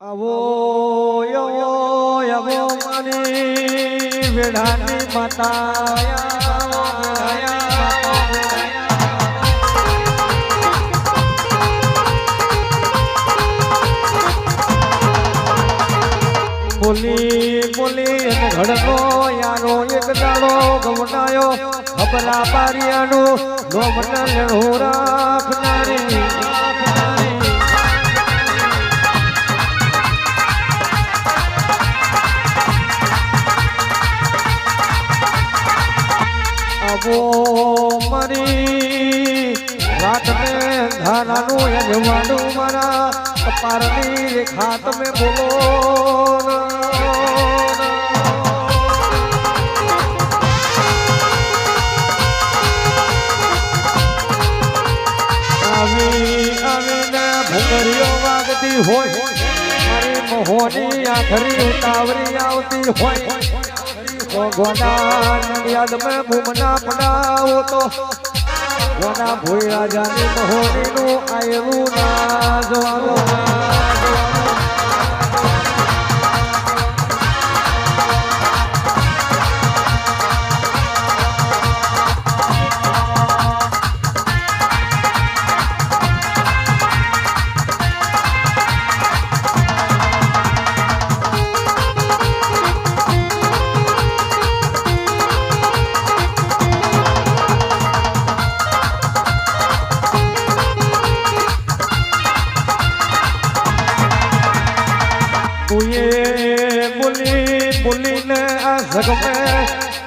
આવો મારી વેઢાની માતા બોલી બોલી ઘડનો યારો એક દાડો ગવડાયો ખબરા પારિયાનું નો મને લેણો રાખનારી આવો મારી રાત ને ધારાનું યજવાનું મારા કપારની રેખા તમે બોલો હોય મારી મોહની આખરી ઉતાવળી આવતી હોય ગોડા યાદ મેં ભૂમના પડાવો તો ગોડા ભોઈ રાજાની મોહનીનું આયલું ના જોવાનું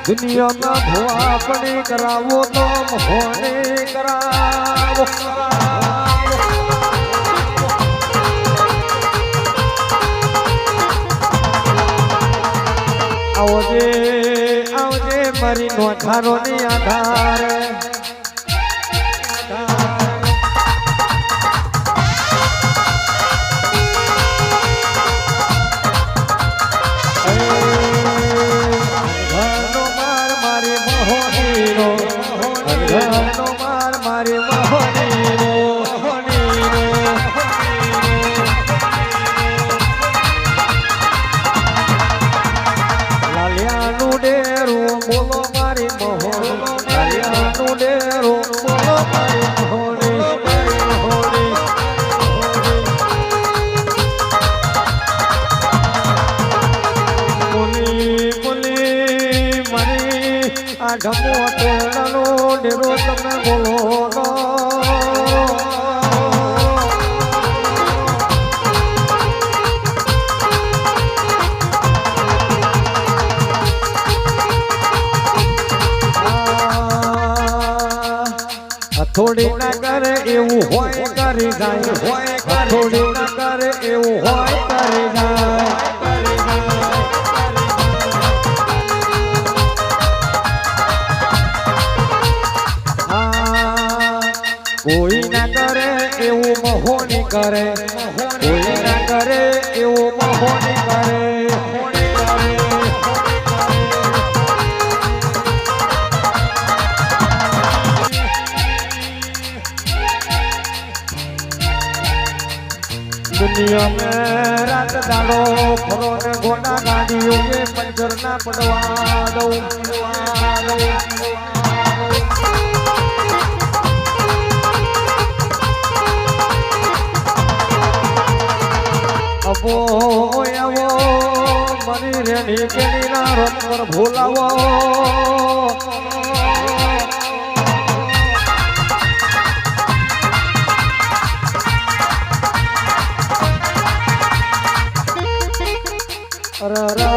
दुनिया में भुआ पड़ी करावो तो होने करावो आवजे आवजे मारी नो थारो नी आधार ढमो टेलो डेरो तमे बोलो थोड़ी ना करे एवं होय करी जाए थोड़ी ना करे एवं होय करी जाए कोई ना करे एवं मोहनी करे कोई ना करे एवं मोहनी करे दुनिया में रात डालो फरो ने गोना गाड़ियों के पंचर ना पड़वा दो अबो आवो मरी रेणी केनी ना रंग पर भूलावो अररा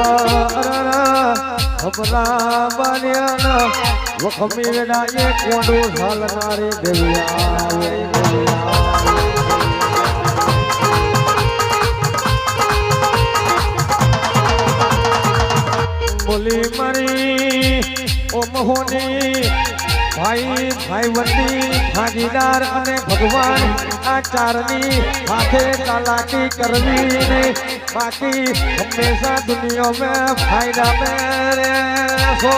अररा हमला बानियाना वखमी वेडा ये कोंडो झालनारे देविया बोली मरी ओ मोहनी भाई भाई वंदी भागीदार अने भगवान આ ચારની હાથે ચાલાકી કરવી નહીં બાકી હંમેશા દુનિયા में फायदा में રહેશો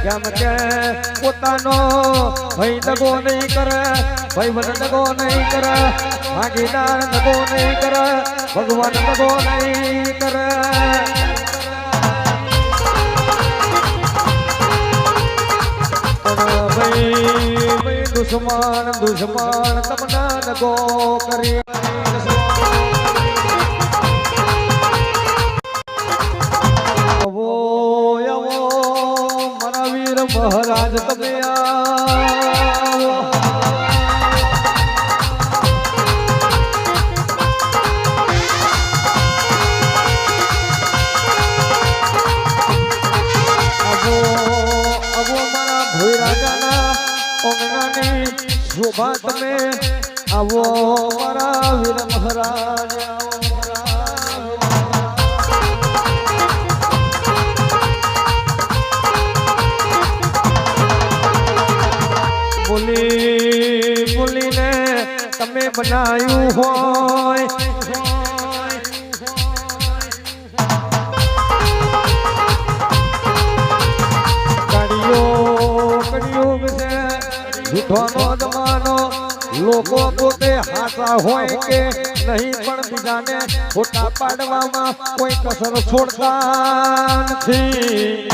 કેમ કે પોતાનો ભાઈ દગો નહીં કરે ભાઈ બન દગો નહીં કરે ભાગીદાર દગો નહીં કરે ભગવાન દગો નહીં કરે ભાઈ દુશ્મન તમને દગો કરી મહારાજ તમે આવો મારા ભોઈ રાજાના ઓગણાની શોભા તમે આવો મારા વીર મહારાજ બોલીને તમે બનાવ્યું હોય કળિયુગ છે જૂઠોનો જમાનો લોકો પોતે હાચા હોય કે નહીં પણ બીજાને ખોટા પાડવામાં કોઈ કસર છોડતા નથી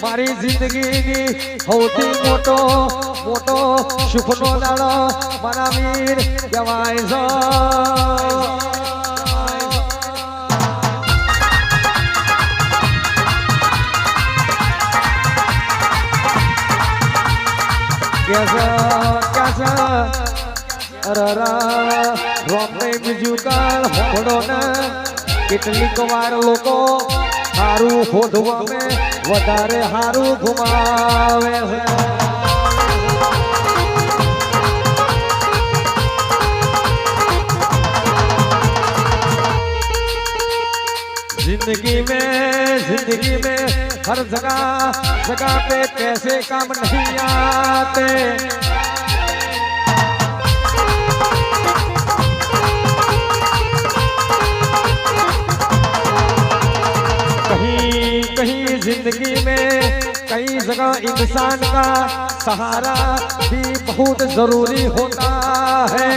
મારી જિંદગી સૌથી મોટો સુખનો દાડો મારા વીર કહેવાય છે બીજું કાળ હોડો ને કેટલીક વાર લોકો હારું ખોદવા મેં વધારે હારું ઘુમાવે છે जिंदगी में हर जगह पे पैसे काम नहीं आते कहीं जिंदगी में कई जगह इंसान का सहारा भी बहुत जरूरी होता है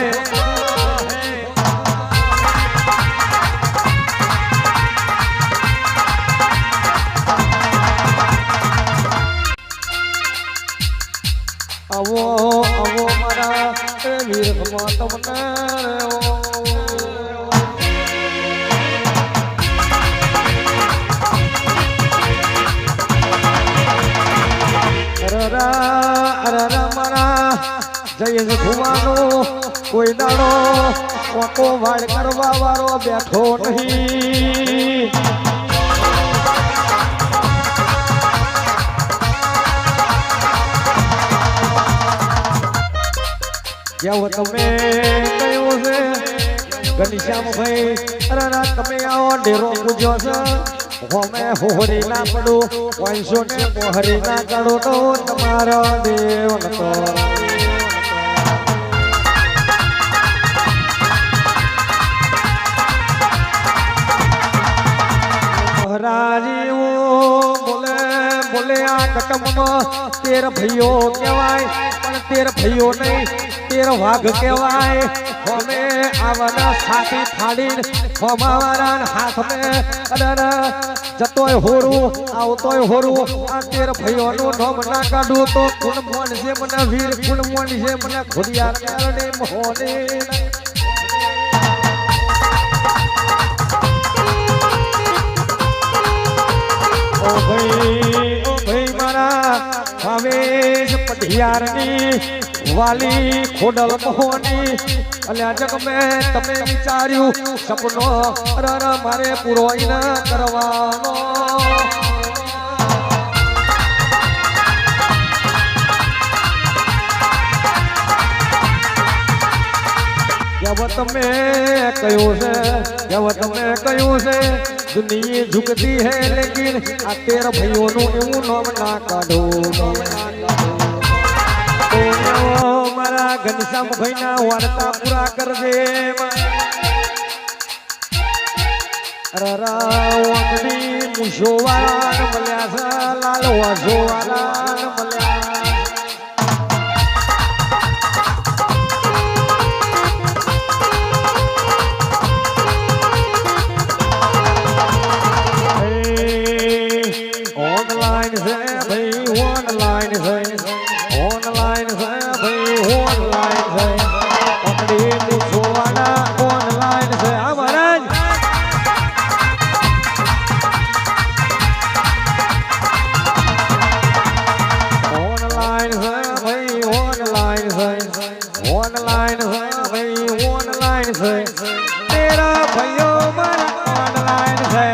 आवो मारा वीर તમને જય ભુવાનો કોઈ દાડો ઓકો વાડ કરવા વાળો બેઠો નહીં જેવો તમે કયો છે ઘનશ્યામ ભાઈ તમે આવો ડેરો પૂજ્યો છે હોમે હોરી ના પડો પાંચસો ને મોહરી ના કાઢો તો તમારો દેવ નતો बोले आ कटम में 13 भैयो कहवाय पण 13 भैयो नहीं 13 वाघ कहवाय हमें आवना साथी फाड़ी हमारा हाथ में अडर जतोय होरू आवतोय होरू आ 13 भैयो नो नाम ना काढू तो कुण मोन से मने वीर कुण मोन से मने घोड़ियार करने मोहने ओ भाई मारा भावेश पटियारनी वाली खोडल मोहनी अल्या जग में तमे विचार्यु सपनो अरर मारे पूरो इन करवानो કહેવત મેં કહ્યું છે કહેવત મેં કહ્યું છે દુનિયા ઝુકતી હે લેકિન આ 13 ભાઈઓનું એવું નામ ના કાઢો મારા ઘનશ્યામ ભાઈના વાર્તા પૂરા કરજે રરાવણી મુશોવાળા મળ્યા છે લાલ વાસોવાળા મળ્યા ઓનલાઈન છે ભાઈ ઓનલાઈન છે ઓનલાઈન છે ભાઈ ઓનલાઈન છે પકડી મુશોવાળા ઓનલાઈન છે આ મહારાજ ઓનલાઈન છે ભાઈ ઓનલાઈન છે તેરા ભાઈઓ મારા ઓનલાઈન છે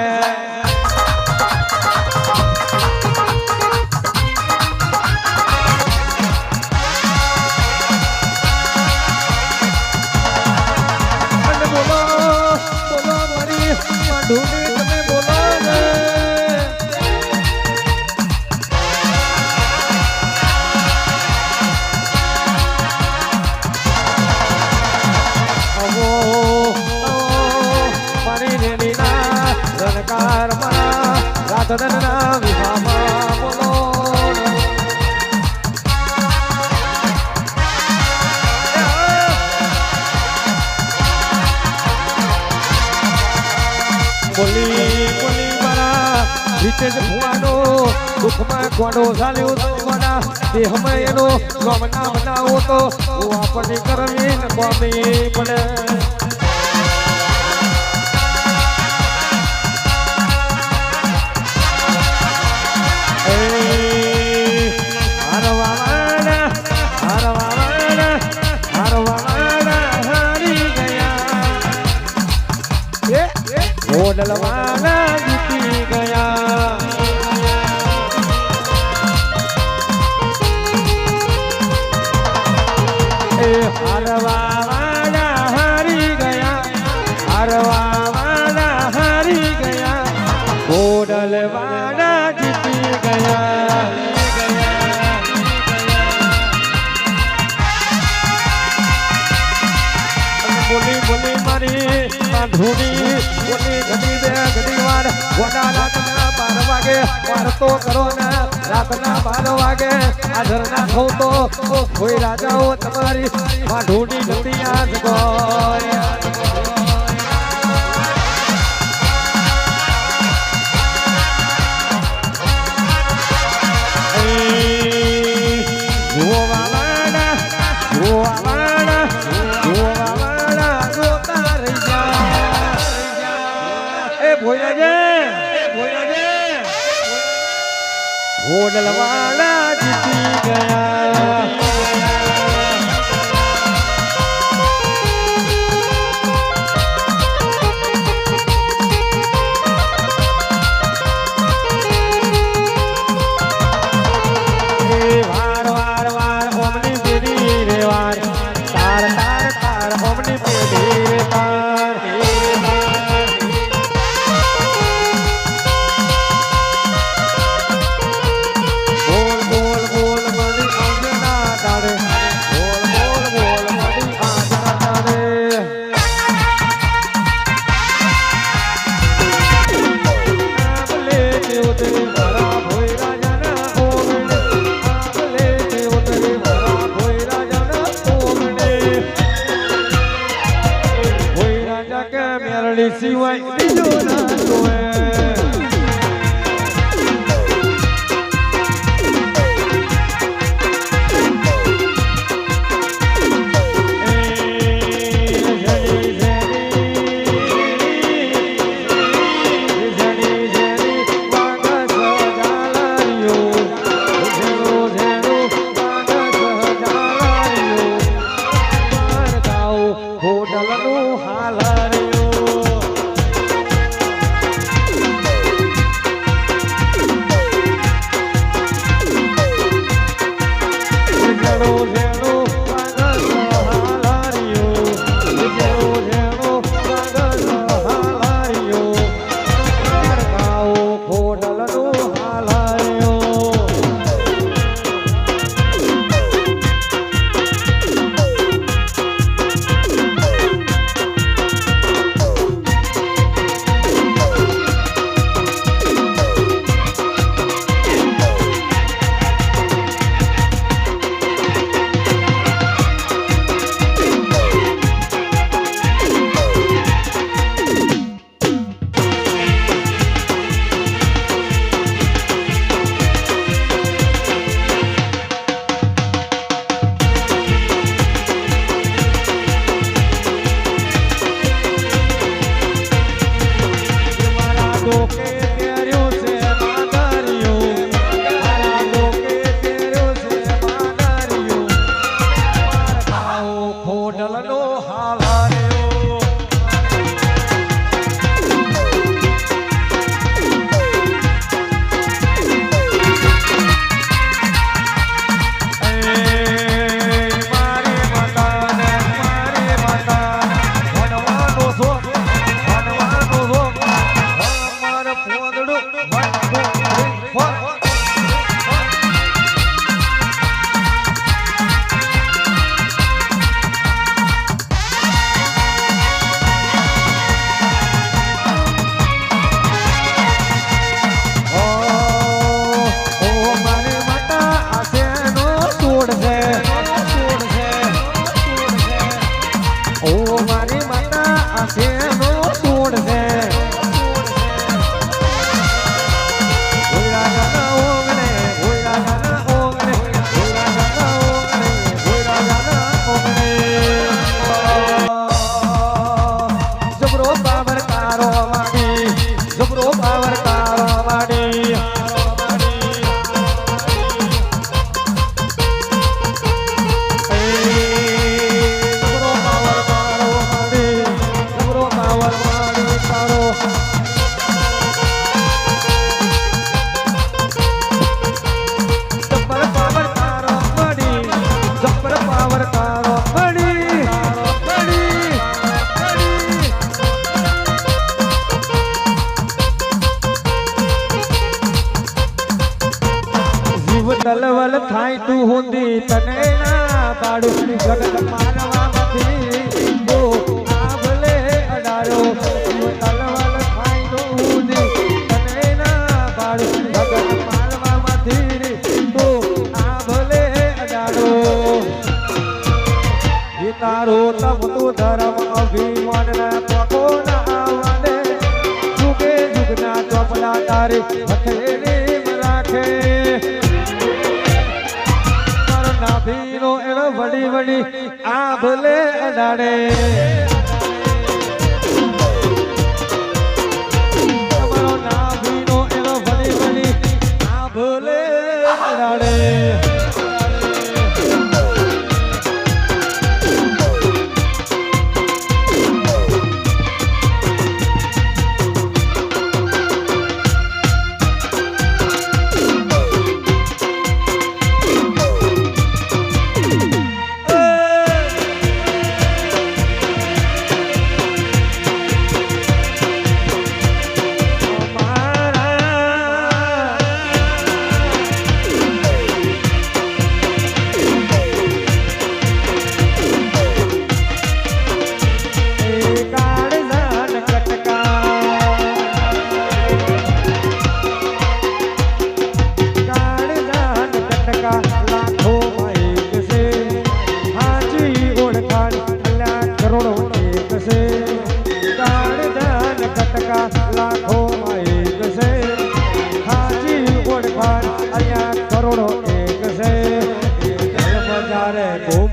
ઢૂંઢી તમે બોલો ને મારી રેલીના રણકાર મારા રાધનના વિવાહમાં બોલો બોલી બોલી મારા રીતેજ ભુવાનો દુઃખમાં કોડો ચાલ્યો તમારા દેહમાં એનો નામ ના બનાવો તો આપણને કરવી ને કોમી પડે ઓડલવાના જીતી ગયા એ હારવાવાના હારી ગયા હારવાવાના હારી ગયા ઓડલવાના જીતી ગયા બોલી બોલી મારી ધૂણી બોલી ઘડી બે ઘડી વાર ગોડા રાતના 12 વાગે વારતો કરો ને રાતના 12 વાગે આધરના થઉં તો કોઈ રાજાઓ તમારી ધૂણી ઘડી આજ ગોય ઓડલવાના જીતી ગયા વાર વાર વાર ઓમની પેઢી રે વાર તાર તાર તાર ઓમની પેઢી રે તાર સિવાય બીજો ના જોવે હોટલનું હાલ હાથેનો તોડ છે ભોયરાજાના ઓગણે ભોયરાજાના ઓગણે ભોયરાજાના ઓગણે ભોયરાજાના ઓગણે જબરો પાવર કારો વાડી જબરો પાવર કારો વાડી તલવલ થાય તું હુંદી તને ના પાડું જગત મારવામાંથી ઓ આભલે અડારો તલવલ થાય તું હુંદી તને ના પાડું જગત મારવામાંથી ઓ આભલે અડારો એ તારો તપ તું ધર્મ અભિમાન ના પકો ના આવડે જુગે જુગના ચોપડા તારે હથેળી રાખે નાભીનો એનો વડી વડી આભલે અડાડે તમારો નાભીનો એનો વડી વડી આભલે અડાડે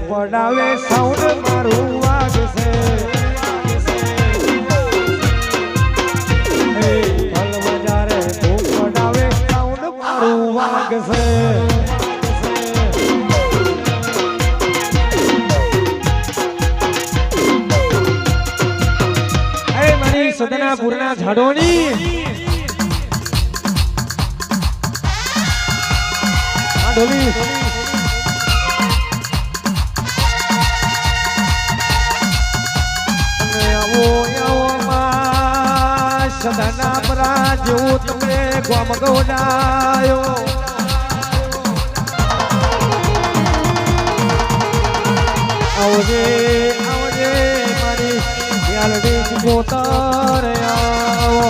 પડાવે સાઉન્ડ મારું વાગશે હલવજારે પડાવે સાઉન્ડ મારું વાગશે મારી સદનાપુરના ઝાડોની ઢોલી સદાના પરા જેવું તમે ગોમ ગોડાયો આવજે આવજે મારી યાલડી ગોતર આવો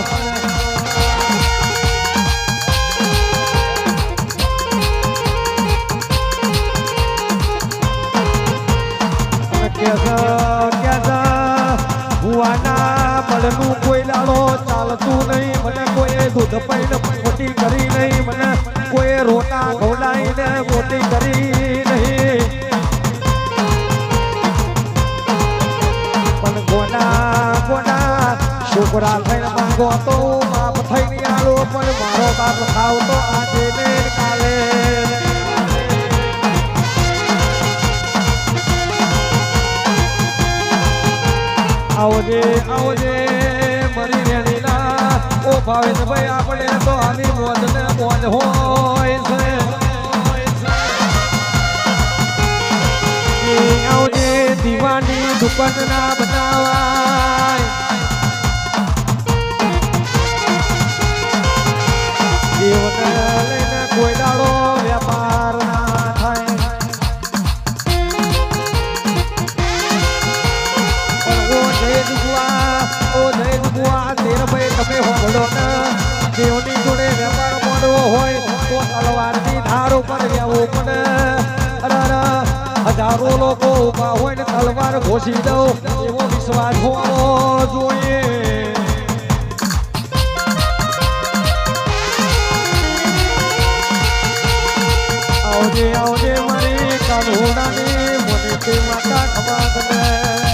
ભુવાના બળનું કોઈ લાડો ચાલતું નહીં મને કોઈ દૂધ પૈને મોટી કરી નહીં મને કોઈ રોટા ખવડાવીને મોટી કરી નહીં પણ ગોડા ગોડા છોકરા થઈને માંગો તો બાપ થઈને આલો પણ મારો બાપ ખાવ તો આજે ને કાલે આવજે આવજે મરી રેણીના ઓ ભાવેશ ભાઈ આપણે તો આની મોજ ને મોજ હોય છે આવજે દીવાની દુકાન ના બનાવાય જીવન લઈને કોઈ દાડો વેપાર ના થાય તમે હોબળો ને દેવની જોડે વેપાર મોડવો હોય તો તલવારની ધાર ઉપર રહેવું પડે હજારો લોકો ઉભા હોય ને તલવાર ઘોષી દઉં એવો વિશ્વાસ હોવો જોઈએ. આવજે આવજે મારી કાનુડાની મને તે માતા ખબર